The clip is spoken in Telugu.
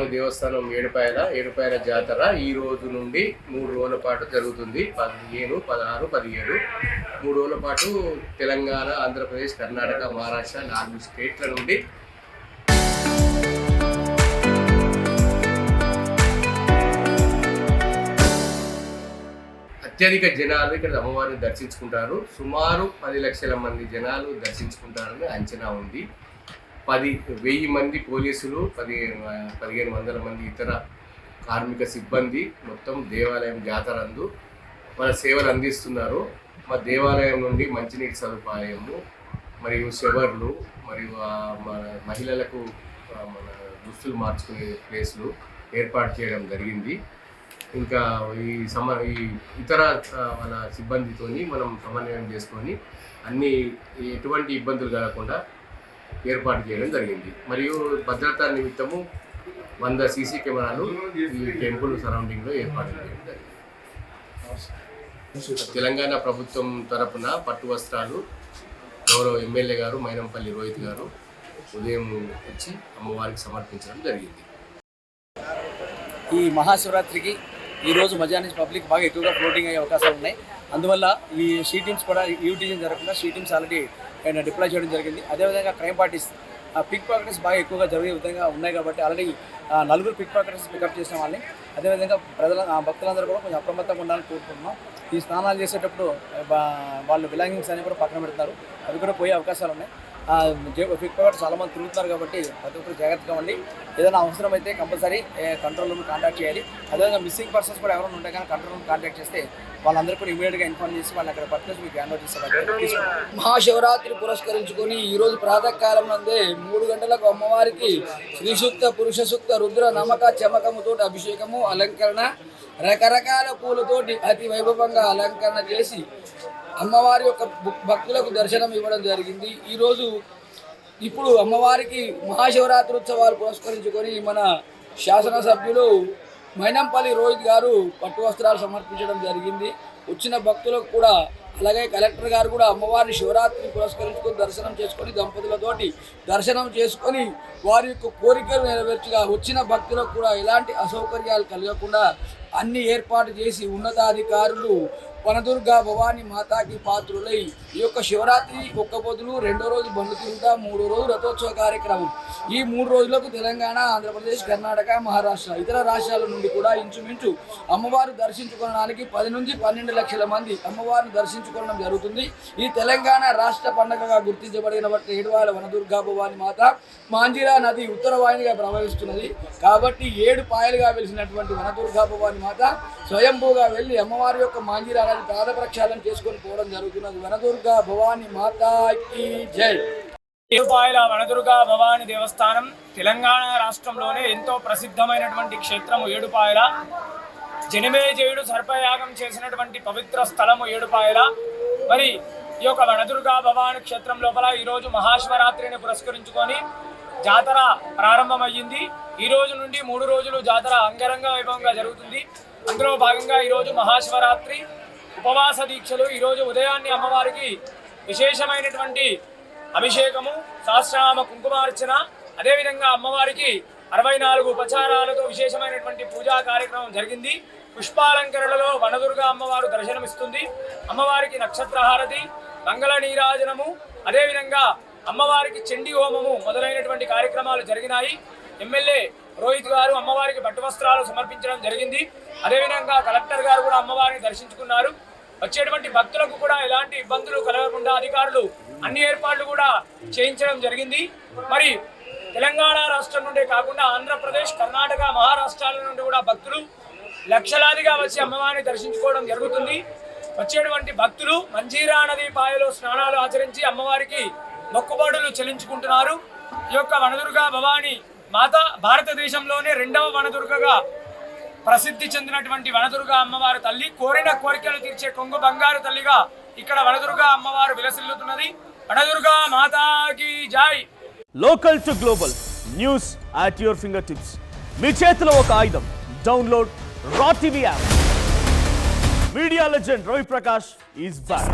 అమ్మవారి దేవస్థానం ఏడుపాయల జాతర ఈ రోజు నుండి 3 రోజుల పాటు జరుగుతుంది. 15, 16, 17 3 రోజుల పాటు తెలంగాణ, ఆంధ్రప్రదేశ్, కర్ణాటక, మహారాష్ట్ర 4 స్టేట్ల నుండి అత్యధిక జనాలు ఇక్కడ అమ్మవారిని దర్శించుకుంటారు. సుమారు 10 లక్షల మంది జనాలు దర్శించుకుంటారని అంచనా ఉంది. 10,000 మంది పోలీసులు, 1500 మంది ఇతర కార్మిక సిబ్బంది మొత్తం దేవాలయం జాతరందు మన సేవలు అందిస్తున్నారు. మా దేవాలయం నుండి మంచినీటి సదుపాయము మరియు షవర్లు మరియు మన మహిళలకు మన దుస్తులు మార్చుకునే ప్లేస్లు ఏర్పాటు చేయడం జరిగింది. ఇంకా ఈ ఇతర మన సిబ్బందితోని మనం సమన్వయం చేసుకొని ఎటువంటి ఇబ్బందులు కలగకుండా ఏర్పాటు చేయడం జరిగింది. మరియు భద్రతా నిమిత్తము 100 సీసీ కెమెరాలు ఈ టెంపుల్ సరౌండింగ్లో ఏర్పాటు చేయడం జరిగింది. తెలంగాణ ప్రభుత్వం తరపున పట్టు వస్త్రాలు గౌరవ ఎమ్మెల్యే గారు మైనంపల్లి రోహిత్ గారు ఉదయం వచ్చి అమ్మవారికి సమర్పించడం జరిగింది. ఈ మహాశివరాత్రికి ఈరోజు మధ్యాహ్నం నుంచి పబ్లిక్ బాగా ఎక్కువగా ఫ్లోటింగ్ అయ్యే అవకాశాలు ఉన్నాయి. అందువల్ల ఈ షీ టీమ్స్ కూడా యూటీజింగ్ జరగకుండా షీ టీమ్స్ ఆల్రెడీ డిప్లాయ్ చేయడం జరిగింది. అదేవిధంగా క్రైమ్ పార్టీస్ పిక్ పాకెట్స్ బాగా ఎక్కువగా జరిగే విధంగా ఉన్నాయి కాబట్టి ఆల్రెడీ 4 పిక్ పాకెట్స్ పికప్ చేసిన వాళ్ళని, అదేవిధంగా భక్తులందరూ కూడా కొంచెం అప్రమత్తంగా ఉండాలని కోరుకుంటున్నాం. ఈ స్నానాలు చేసేటప్పుడు వాళ్ళు బిలాంగింగ్స్ అనేవి కూడా పక్కన పెడతారు, అవి కూడా పోయే అవకాశాలు ఉన్నాయి. పిక్ పాకెట్ చాలామంది తిరుగుతున్నారు కాబట్టి ప్రతి ఒక్కరు జాగ్రత్తగా ఉండి ఏదైనా అవసరమైతే కంపల్సరీ కంట్రోల్ రూమ్ కాంటాక్ట్ చేయాలి. అదేవిధంగా మిస్సింగ్ పర్సన్స్ కూడా ఎవరైనా ఉంటే కానీ కంట్రోల్ రూమ్ కాంటాక్ట్ చేస్తే వాళ్ళందరూ కూడా ఇమీడియట్గా ఇన్ఫార్మ్ చేసి వాళ్ళు అక్కడ పట్టుకొని మీకు హ్యాండ్ ఓవర్ చేస్తారు. మహాశివరాత్రి పురస్కరించుకొని ఈరోజు ప్రాతకాలం నందే 3 గంటలకు అమ్మవారికి శ్రీ సూక్త, పురుష సూక్త, రుద్ర నమక చమకముతో అభిషేకము, అలంకరణ, రకరకాల పూలతోటి అతి వైభవంగా అలంకరణ చేసి అమ్మవారి యొక్క భక్తులకు దర్శనం ఇవ్వడం జరిగింది. ఇప్పుడు అమ్మవారికి మహాశివరాత్రి ఉత్సవాలు పురస్కరించుకొని మన శాసనసభ్యులు మైనంపల్లి రోహిత్ గారు పట్టు వస్త్రాలు సమర్పించడం జరిగింది. వచ్చిన భక్తులకు కూడా అలాగే కలెక్టర్ గారు కూడా అమ్మవారిని శివరాత్రి పురస్కరించుకొని దర్శనం చేసుకొని దంపతులతోటి దర్శనం చేసుకొని వారి యొక్క కోరికలు నెరవేర్చగా వచ్చిన భక్తులకు కూడా ఎలాంటి అసౌకర్యాలు కలగకుండా అన్ని ఏర్పాటు చేసి ఉన్నతాధికారులు వనదుర్గా భవానీ మాతాకి పాత్రులై ఈ యొక్క శివరాత్రి ఒక్క పొద్దులు 2వ రోజు బండ్లు తిరుగుతా 3వ రోజు రథోత్సవ కార్యక్రమం. ఈ 3 రోజులకు తెలంగాణ, ఆంధ్రప్రదేశ్, కర్ణాటక, మహారాష్ట్ర ఇతర రాష్ట్రాల నుండి కూడా ఇంచుమించు అమ్మవారు దర్శించుకోవడానికి 10 నుంచి 12 లక్షల మంది అమ్మవారిని దర్శించుకోవడం జరుగుతుంది. ఈ తెలంగాణ రాష్ట్ర పండుగగా గుర్తించబడిన ఏడువాల వనదుర్గా భవానీ మాత మాంజిరా నది ఉత్తర వాహినిగా ప్రవహిస్తున్నది కాబట్టి 7 పాయలుగా వెలిసినటువంటి వనదుర్గా భవానీ మాత స్వయంభూగా వెళ్ళి అమ్మవారి యొక్క మాంజిరా నది పాద ప్రక్షాళన చేసుకొని పోవడం జరుగుతున్నది. వనదుర్గా భవానీ మాతాకి జై. ఏడుపాయల వనదుర్గా భవానీ దేవస్థానం తెలంగాణ రాష్ట్రంలోనే ఎంతో ప్రసిద్ధమైనటువంటి క్షేత్రము ఏడుపాయల. జనమేజయుడు సర్పయాగం చేసినటువంటి పవిత్ర స్థలము ఏడుపాయల. మరి ఈ యొక్క వనదుర్గా భవానీ క్షేత్రం లోపల ఈరోజు మహాశివరాత్రిని పురస్కరించుకొని జాతర ప్రారంభమయ్యింది. ఈ రోజు నుండి 3 రోజులు జాతర అంగరంగ వైభవంగా జరుగుతుంది. అందులో భాగంగా ఈరోజు మహాశివరాత్రి ఉపవాస దీక్షలు. ఈరోజు ఉదయాన్నే అమ్మవారికి విశేషమైనటువంటి అభిషేకము, సహస్రనామ కుంకుమార్చన, అదేవిధంగా అమ్మవారికి 64 ఉపచారాలతో విశేషమైనటువంటి పూజా కార్యక్రమం జరిగింది. పుష్పాలంకరణలో వనదుర్గా అమ్మవారు దర్శనమిస్తుంది. అమ్మవారికి నక్షత్రహారతి, మంగళ నీరాజనము, అదేవిధంగా అమ్మవారికి చండీ హోమము మొదలైనటువంటి కార్యక్రమాలు జరిగినాయి. ఎమ్మెల్యే రోహిత్ గారు అమ్మవారికి పట్టు వస్త్రాలు సమర్పించడం జరిగింది. అదేవిధంగా కలెక్టర్ గారు కూడా అమ్మవారిని దర్శించుకున్నారు. వచ్చేటువంటి భక్తులకు కూడా ఎలాంటి ఇబ్బందులు కలగకుండా అధికారులు అన్ని ఏర్పాట్లు కూడా చేయించడం జరిగింది. మరి తెలంగాణ రాష్ట్రం నుండే కాకుండా ఆంధ్రప్రదేశ్, కర్ణాటక, మహారాష్ట్రాల నుండి కూడా భక్తులు లక్షలాదిగా వచ్చి అమ్మవారిని దర్శించుకోవడం జరుగుతుంది. వచ్చేటువంటి భక్తులు మంజీరా నది పాయలో స్నానాలు ఆచరించి అమ్మవారికి మొక్కుబడులు చెల్లించుకుంటున్నారు. ఈ యొక్క వనదుర్గా భవానీ మాత భారతదేశంలోనే 2వ వనదుర్గగా ప్రసిద్ధి చెందినటువంటి వనదుర్గా అమ్మవారి తల్లి. కోరిన కోరికలు తీర్చే కొంగు బంగారు తల్లిగా ఇక్కడ వనదుర్గా అమ్మవారు విలసిల్లుతున్నది. వనదుర్గా మాతాకి జై. Local to global news at your fingertips. మీ చేతిలో ఒక ఆయుధం. Download R TV app. Media legend Ravi Prakash is back.